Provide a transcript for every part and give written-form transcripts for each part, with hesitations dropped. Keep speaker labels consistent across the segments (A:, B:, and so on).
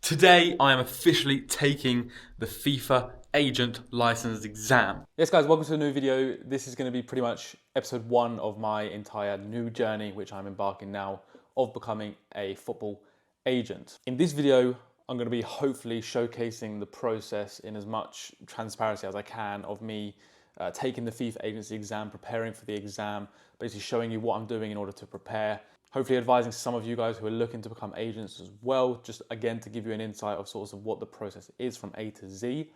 A: Today, I am officially taking the FIFA agent license exam.
B: Yes guys, welcome to a new video. This is going to be pretty much episode 1 of my entire new journey, which I'm embarking now, of becoming a football agent. In this video, I'm going to be hopefully showcasing the process in as much transparency as I can of me taking the FIFA agency exam, preparing for the exam, basically showing you what I'm doing in order to prepare. Hopefully advising some of you guys who are looking to become agents as well, just again to give you an insight of sort of what the process is from A to Z.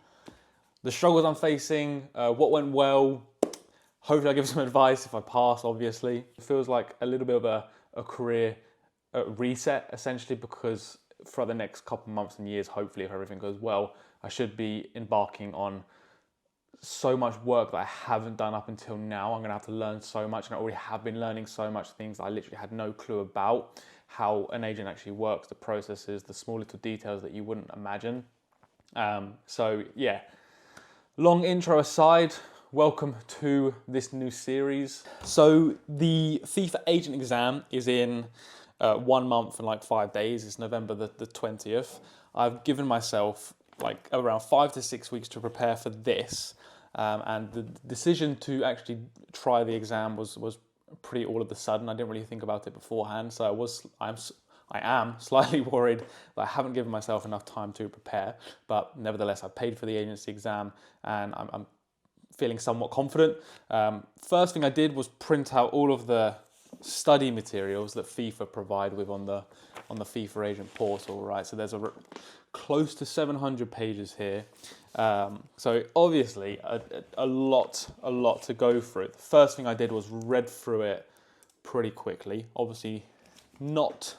B: The struggles I'm facing, what went well, hopefully I'll give some advice if I pass, obviously. It feels like a little bit of a career reset, essentially, because for the next couple months and years, hopefully if everything goes well, I should be embarking on so much work that I haven't done up until now. I'm gonna have to learn so much, and I already have been learning so much things that I literally had no clue about, how an agent actually works, the processes, the small little details that you wouldn't imagine. So yeah, long intro aside, welcome to this new series. So the FIFA agent exam is in 1 month and like 5 days. It's November the 20th. I've given myself like around 5 to 6 weeks to prepare for this. And the decision to actually try the exam was pretty all of a sudden. I didn't really think about it beforehand, so I am slightly worried that I haven't given myself enough time to prepare. But nevertheless, I paid for the agency exam, and I'm feeling somewhat confident. First thing I did was print out all of the study materials that FIFA provide with on the FIFA agent portal, right? So there's close to 700 pages here. So obviously a lot to go through. The first thing I did was read through it pretty quickly. Obviously not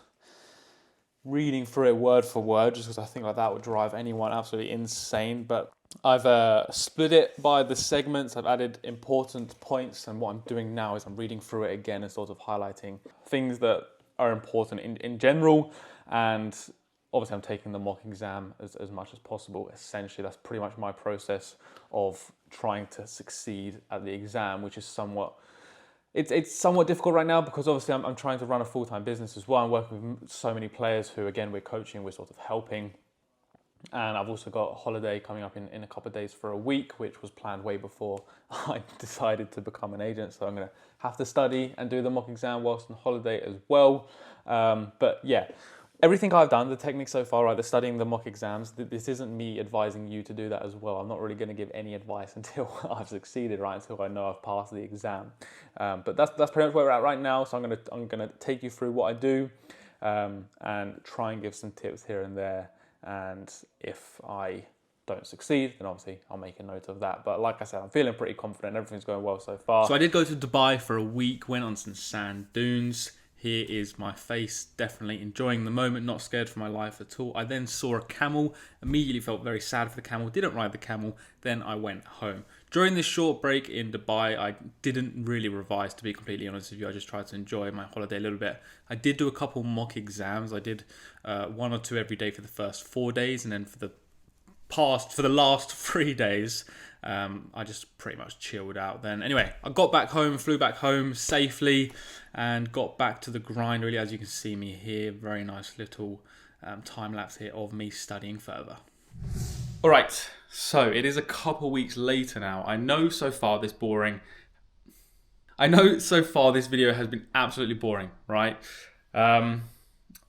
B: reading through it word for word, just because I think like that would drive anyone absolutely insane. But I've split it by the segments. I've added important points, and what I'm doing now is I'm reading through it again and sort of highlighting things that are important in general. And obviously I'm taking the mock exam as much as possible. Essentially, that's pretty much my process of trying to succeed at the exam, which is somewhat difficult right now, because obviously I'm trying to run a full-time business as well. I'm working with so many players who, again, we're coaching, we're sort of helping. And I've also got a holiday coming up in a couple of days for a week, which was planned way before I decided to become an agent. So I'm going to have to study and do the mock exam whilst on holiday as well. But yeah, everything I've done, the technique so far, right, the studying, the mock exams, this isn't me advising you to do that as well. I'm not really going to give any advice until I've succeeded, right, until I know I've passed the exam. But that's pretty much where we're at right now. So I'm gonna take you through what I do and try and give some tips here and there. And if I don't succeed, then obviously I'll make a note of that. But like I said, I'm feeling pretty confident. Everything's going well so far.
A: So I did go to Dubai for a week, went on some sand dunes. Here is my face, definitely enjoying the moment, not scared for my life at all. I then saw a camel, immediately felt very sad for the camel, didn't ride the camel, then I went home. During this short break in Dubai, I didn't really revise, to be completely honest with you. I just tried to enjoy my holiday a little bit. I did do a couple mock exams. I did 1 or 2 every day for the first 4 days, and then for the last 3 days, I just pretty much chilled out then. Anyway, I got back home, flew back home safely, and got back to the grind, really. As you can see me here, very nice little time lapse here of me studying further. All right, so it is a couple weeks later now. I know so far this video has been absolutely boring, right?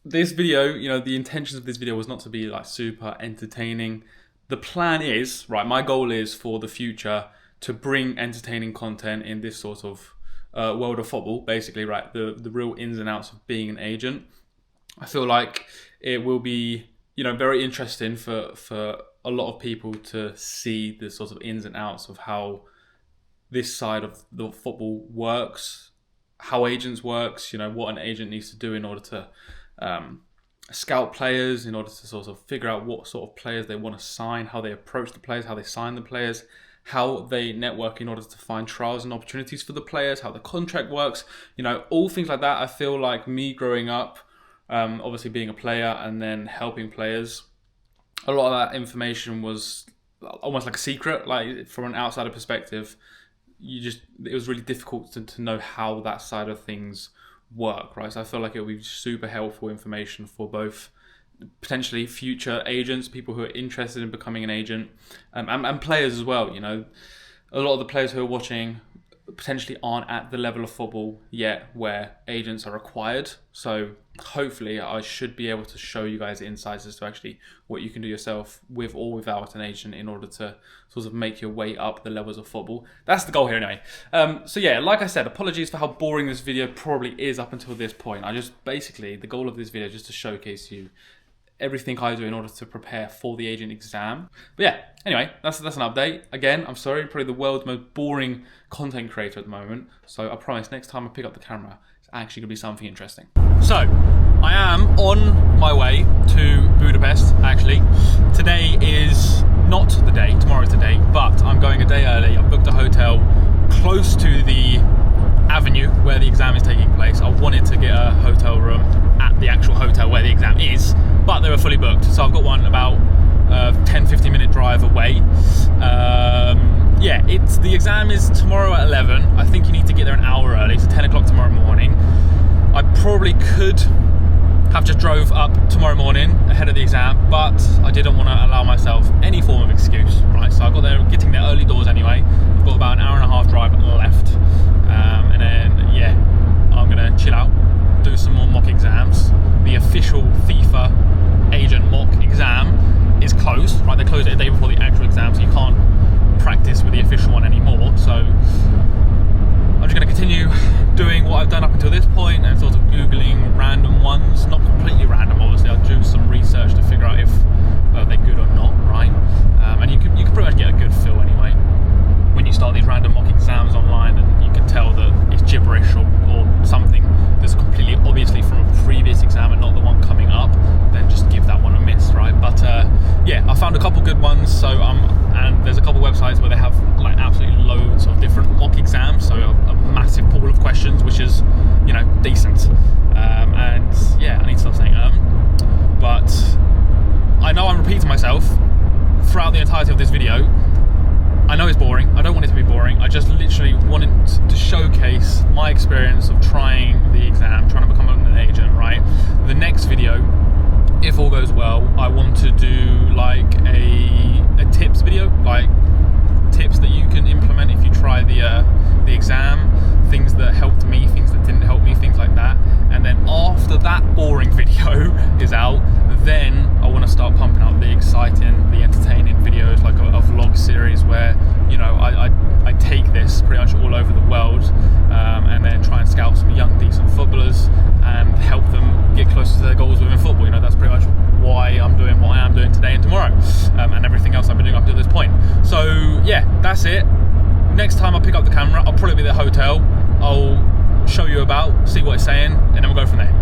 A: This video, the intentions of this video was not to be like super entertaining. The plan is, right, my goal is for the future to bring entertaining content in this sort of world of football, basically, right, the real ins and outs of being an agent. I feel like it will be, very interesting for a lot of people to see the sort of ins and outs of how this side of the football works, how agents works, what an agent needs to do in order to scout players, in order to sort of figure out what sort of players they want to sign, how they approach the players, how they sign the players, how they network in order to find trials and opportunities for the players, how the contract works, all things like that. I feel like me growing up, obviously being a player and then helping players, a lot of that information was almost like a secret. Like from an outsider perspective, it was really difficult to know how that side of things work, right? So I feel like it would be super helpful information for both potentially future agents, people who are interested in becoming an agent, and players as well. You know, a lot of the players who are watching potentially aren't at the level of football yet where agents are required. So hopefully I should be able to show you guys insights as to actually what you can do yourself with or without an agent in order to sort of make your way up the levels of football. That's the goal here anyway. So yeah, like I said, apologies for how boring this video probably is up until this point. I just basically, the goal of this video is just to showcase you everything I do in order to prepare for the agent exam. But yeah, anyway, that's an update. Again, I'm sorry, probably the world's most boring content creator at the moment. So I promise next time I pick up the camera, it's actually gonna be something interesting. So, I am on my way to Budapest, actually. Today is not the day, tomorrow's the day, but I'm going a day early. I've booked a hotel close to the avenue where the exam is taking place. I wanted to get a hotel room at the actual hotel where the exam is, but they were fully booked. So I've got one about 10-15 minute drive away. Yeah, the exam is tomorrow at 11. I think you need to get there an hour early, so 10 o'clock tomorrow morning. I probably could have just drove up tomorrow morning ahead of the exam, but I didn't want to allow myself any form of excuse, right? So I got there, getting there early doors anyway. I've got about an hour and a half drive left. And then, yeah, I'm gonna chill out, do some more mock exams. The official FIFA agent mock exam is closed, right? They close it a day before the actual exam, so you can't practice with the official one anymore. So I'm just gonna continue doing what I've done up until this point and sort of Googling random ones, not completely random, obviously. I'll do some research to figure out if they're good or not, right? And you can pretty much get a good feel anyway when you start these random mock exams online, and you can tell that it's gibberish or something that's completely obviously from a previous exam and not the one coming up, then just give that one a miss, right? But yeah, I found a couple good ones, so and there's a couple websites where they have like absolutely loads of different mock exams, so a massive pool of questions, which is, you know, decent. And yeah, I need to stop saying but I know I'm repeating myself throughout the entirety of this video. I know it's boring. I don't want it to be boring. I just literally wanted to showcase my experience of trying the exam, trying to become an agent, right? The next video, if all goes well, I want to do like a tips video, like tips that you can implement if you try the exam, things that helped me, things that didn't help me, things like that. And then after that boring video is out, then I want to start pumping out the exciting, the entertaining videos, like a vlog series where, you know, I take this pretty much all over the world, and then try and scout some young, decent footballers and help them get closer to their goals within football. You know, that's pretty much why I'm doing what I am doing today and tomorrow, and everything else I've been doing up to this point. So yeah, that's it. Next time I pick up the camera, I'll probably be at the hotel. I'll show you about, see what it's saying, and then we'll go from there.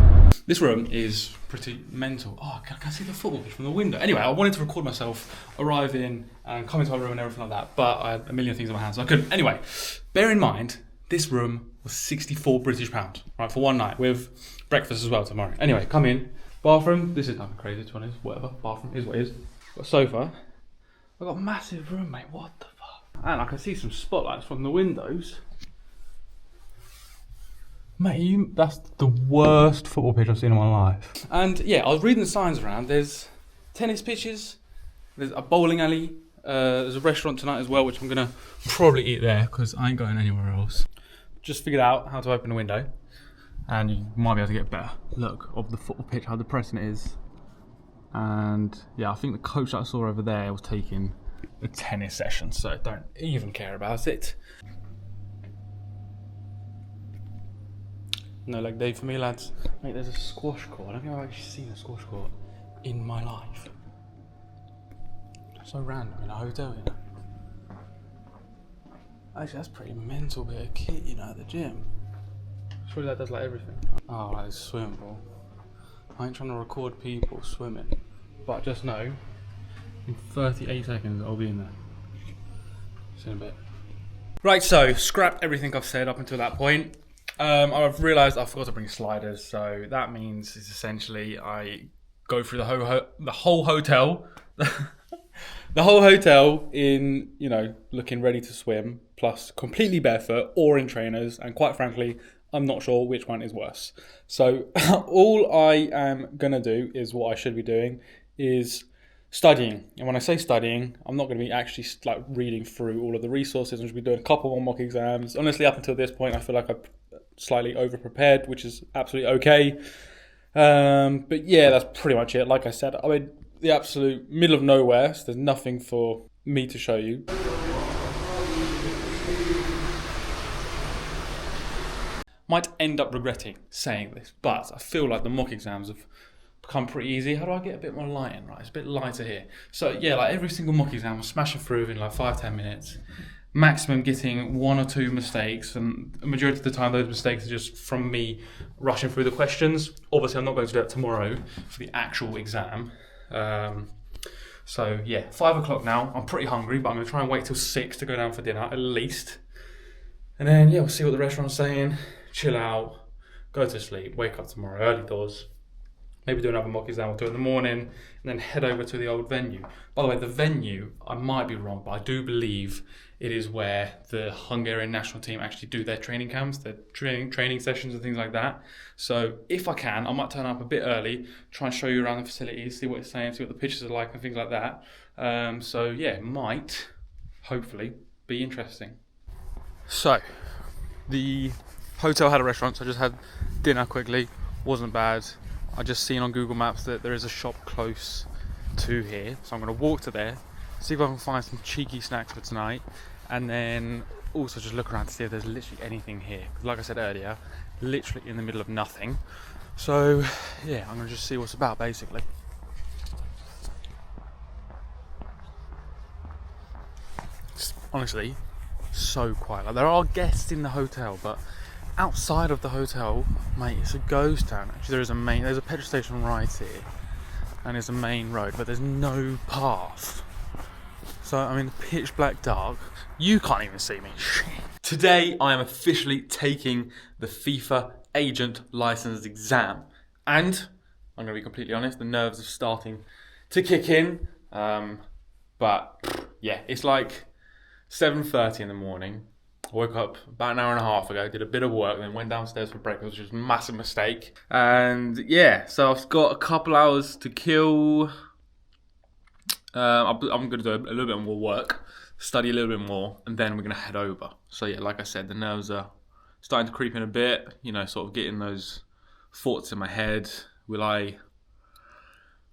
A: This room is pretty mental. Oh, can I see the football pitch from the window? Anyway, I wanted to record myself arriving and come into my room and everything like that, but I had a million things in my hands, so I couldn't. Anyway, bear in mind, this room was £64 British, right, for one night, with breakfast as well tomorrow. Anyway, come in. Bathroom, this is nothing crazy, to be honest, whatever. Bathroom is what it is. Got a sofa. I've got a massive room, mate, what the fuck? And I can see some spotlights from the windows. Mate, that's the worst football pitch I've seen in my life. And yeah, I was reading the signs around. There's tennis pitches, there's a bowling alley, there's a restaurant tonight as well, which I'm gonna probably eat there because I ain't going anywhere else. Just figured out how to open a window, and you might be able to get a better look of the football pitch, how depressing it is. And yeah, I think the coach that I saw over there was taking a tennis session, so don't even care about it. No leg day for me, lads. Mate, there's a squash court. I don't think I've actually seen a squash court in my life. So random in a hotel, you know. Actually, that's pretty mental bit of kit, you know, at the gym. Surely that does like everything. Oh, that is a swimming pool. I ain't trying to record people swimming, but just know, in 38 seconds, I'll be in there. See in a bit. Right, so scrap everything I've said up until that point. I've realised I forgot to bring sliders, so that means is essentially I go through the whole hotel, the whole hotel in, you know, looking ready to swim, plus completely barefoot or in trainers, and quite frankly, I'm not sure which one is worse. So all I am going to do is what I should be doing is studying. And when I say studying, I'm not going to be actually like reading through all of the resources. I'm just be doing a couple more mock exams. Honestly, up until this point, I feel like I've slightly over-prepared, which is absolutely okay. But yeah, that's pretty much it. Like I said, I'm in the absolute middle of nowhere, so there's nothing for me to show you. Might end up regretting saying this, but I feel like the mock exams have become pretty easy. How do I get a bit more lighting? Right, it's a bit lighter here. So yeah, like every single mock exam, I'm smashing through in like 5-10 minutes. Maximum getting 1 or 2 mistakes, and the majority of the time those mistakes are just from me rushing through the questions. Obviously, I'm not going to do that tomorrow for the actual exam. So yeah, 5 o'clock now. I'm pretty hungry, but I'm going to try and wait till 6 to go down for dinner at least. And then yeah, we'll see what the restaurant's saying. Chill out, go to sleep, wake up tomorrow early doors, maybe do another mock exam or 2 in the morning, and then head over to the old venue. By the way, the venue, I might be wrong, but I do believe it is where the Hungarian national team actually do their training camps, their training sessions and things like that. So if I can, I might turn up a bit early, try and show you around the facilities, see what it's saying, see what the pitches are like and things like that. So yeah, might, hopefully, be interesting. So, the hotel had a restaurant, so I just had dinner quickly. Wasn't bad. I just seen on Google Maps that there is a shop close to here, so I'm going to walk to there, see if I can find some cheeky snacks for tonight, and then also just look around to see if there's literally anything here. Like I said earlier, literally in the middle of nothing. So yeah, I'm going to just see what's about basically. It's honestly so quiet. Like, there are guests in the hotel, but outside of the hotel, mate, it's a ghost town. Actually, there's a petrol station right here, and there's a main road, but there's no path. So I'm in the pitch black dark. You can't even see me. Today, I am officially taking the FIFA agent license exam, and I'm going to be completely honest, the nerves are starting to kick in. But yeah, it's like 7:30 in the morning. I woke up about an hour and a half ago, did a bit of work, then went downstairs for breakfast, which was a massive mistake. And yeah, so I've got a couple hours to kill. I'm going to do a little bit more work, study a little bit more, and then we're going to head over. So yeah, like I said, the nerves are starting to creep in a bit, you know, sort of getting those thoughts in my head. Will I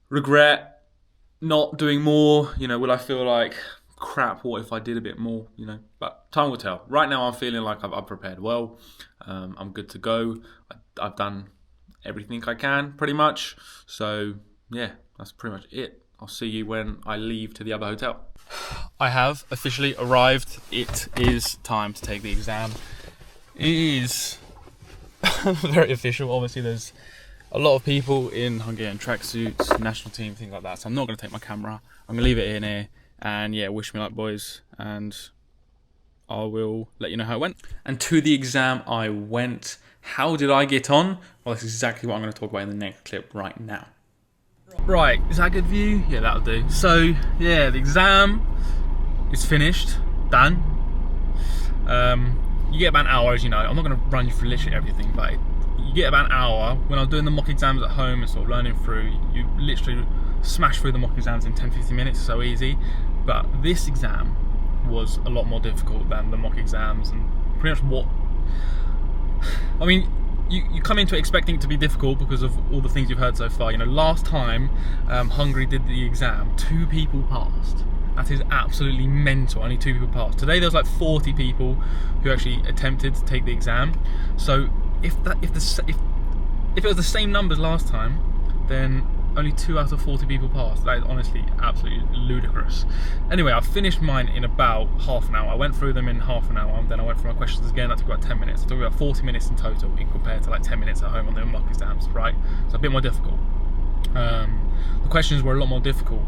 A: regret not doing more? You know, will I feel like, crap, what if I did a bit more, you know? But time will tell. Right now I'm feeling like I've prepared well. I'm good to go. I've done everything I can pretty much. So yeah, that's pretty much it. I'll see you when I leave to the other hotel. I have officially arrived. It is time to take the exam. It is very official. Obviously there's a lot of people in Hungarian tracksuits, national team, things like that. So I'm not going to take my camera. I'm going to leave it in here. And yeah, wish me luck, boys, and I will let you know how it went. And to the exam I went. How did I get on? Well, that's exactly what I'm going to talk about in the next clip right now. Right, is that a good view? Yeah, that'll do. So yeah, the exam is finished, done. You get about an hour, as you know. I'm not going to run you through literally everything, but you get about an hour. When I was doing the mock exams at home and sort of learning through, you literally smash through the mock exams in 10-15 minutes, so easy. But this exam was a lot more difficult than the mock exams, and pretty much what I mean, you come into it expecting it to be difficult because of all the things you've heard so far. You know, last time Hungary did the exam, 2 people passed. That is absolutely mental. Only 2 people passed. Today there was like 40 people who actually attempted to take the exam. So if it was the same numbers last time, then only 2 out of 40 people passed. That is honestly absolutely ludicrous. Anyway, I finished mine in about half an hour. I went through them in half an hour, and then I went through my questions again. That took about 10 minutes. It took about 40 minutes in total, in compared to like 10 minutes at home on the mock exams, right? So a bit more difficult. The questions were a lot more difficult.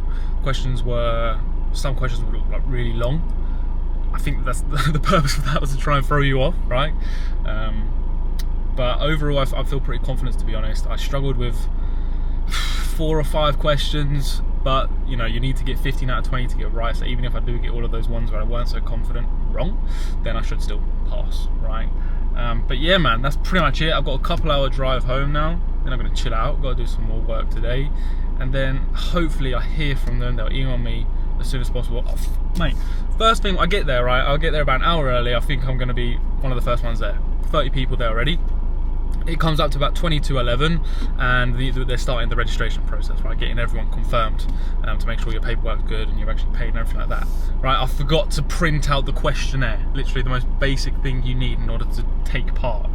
A: Some questions were like really long. I think that's the purpose of that, was to try and throw you off, right? But overall, I feel pretty confident, to be honest. I struggled with 4 or 5 questions, but you know, you need to get 15 out of 20 to get right. So even if I do get all of those ones where I weren't so confident wrong, then I should still pass, right? But yeah, man, that's pretty much it. I've got a couple-hour drive home now. Then I'm gonna chill out. Got to do some more work today, and then hopefully I hear from them. They'll email me as soon as possible. Oh, mate, first thing I get there, right? I'll get there about an hour early. I think I'm gonna be one of the first ones there. 30 people there already. It comes up to about 20 to 11, and they're starting the registration process, right? Getting everyone confirmed to make sure your paperwork's good and you're actually paid and everything like that, right? I forgot to print out the questionnaire, literally the most basic thing you need in order to take part.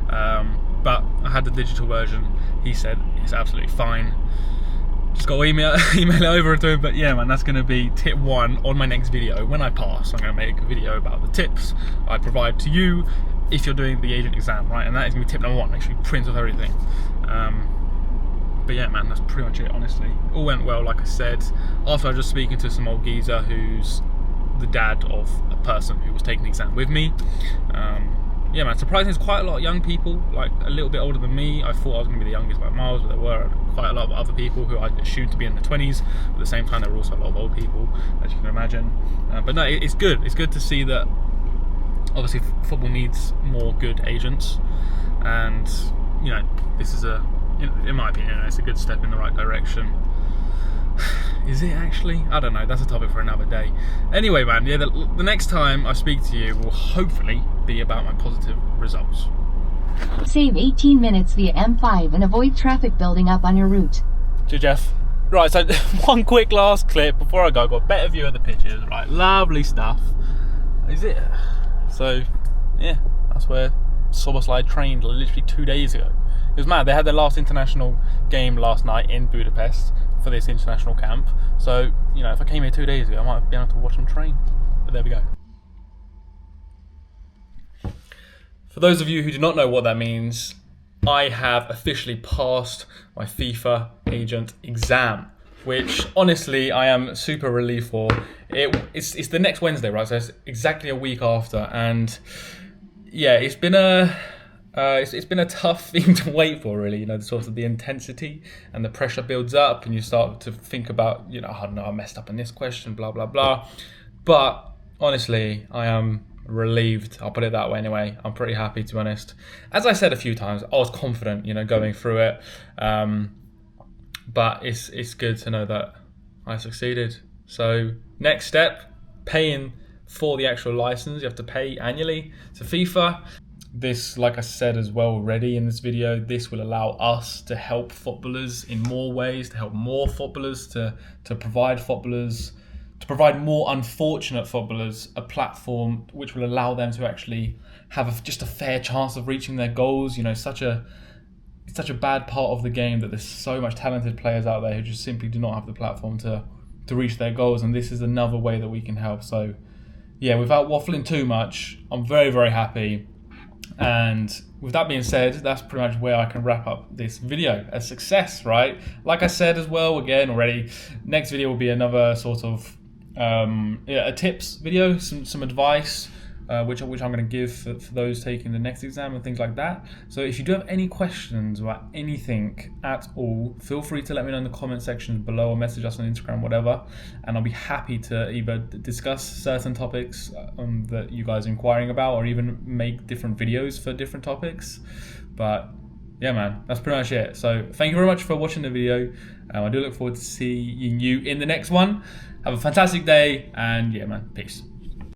A: But I had the digital version. He said it's absolutely fine. Just got to email it over to him. But yeah, man, that's going to be tip 1 on my next video. When I pass, I'm going to make a video about the tips I provide to you if you're doing the agent exam, right? And that is going to be tip number 1. Make sure you print off everything. But yeah, man, that's pretty much it, honestly. All went well, like I said. After I was just speaking to some old geezer who's the dad of a person who was taking the exam with me. Yeah, man, surprisingly, there's quite a lot of young people, like a little bit older than me. I thought I was going to be the youngest by miles, but there were quite a lot of other people who I assumed to be in the 20s. But at the same time, there were also a lot of old people, as you can imagine. But no, it's good. It's good to see that, obviously, football needs more good agents. And, you know, this is in my opinion, it's a good step in the right direction. Is it actually? I don't know, that's a topic for another day. Anyway, man, yeah, the next time I speak to you will hopefully be about my positive results.
C: Save 18 minutes via M5 and avoid traffic building up on your route.
A: Cheers, Jeff. Right, so one quick last clip before I go. I've got a better view of the pitches, right? Lovely stuff. Is it? So, yeah, that's where Soboslai trained literally 2 days ago. It was mad. They had their last international game last night in Budapest for this international camp. So, you know, if I came here 2 days ago, I might have been able to watch them train. But there we go. For those of you who do not know what that means, I have officially passed my FIFA agent exam, which honestly I am super relieved for. It's the next Wednesday, right? So it's exactly a week after, and yeah, it's been a tough thing to wait for, really. You know, the sort of the intensity and the pressure builds up, and you start to think about, you know, I don't know, I messed up in this question, blah blah blah. But honestly, I am relieved. I'll put it that way. Anyway, I'm pretty happy, to be honest. As I said a few times, I was confident, you know, going through it. But it's good to know that I succeeded. So next step, paying for the actual license. You have to pay annually to FIFA. This, like I said as well already in this video, this will allow us to help footballers in more ways, to help more footballers, to provide footballers, to provide more unfortunate footballers a platform which will allow them to actually have just a fair chance of reaching their goals. You know, it's such a bad part of the game that there's so much talented players out there who just simply do not have the platform to reach their goals, and this is another way that we can help. So yeah, without waffling too much, I'm very, very happy. And with that being said, that's pretty much where I can wrap up this video. A success, right? Like I said as well, again already, next video will be another sort of a tips video, some advice, which I'm going to give for those taking the next exam and things like that. So if you do have any questions about anything at all, feel free to let me know in the comment section below, or message us on Instagram, whatever, and I'll be happy to either discuss certain topics that you guys are inquiring about, or even make different videos for different topics. But yeah, man, that's pretty much it. So thank you very much for watching the video. I do look forward to seeing you in the next one. Have a fantastic day, and yeah, man, peace.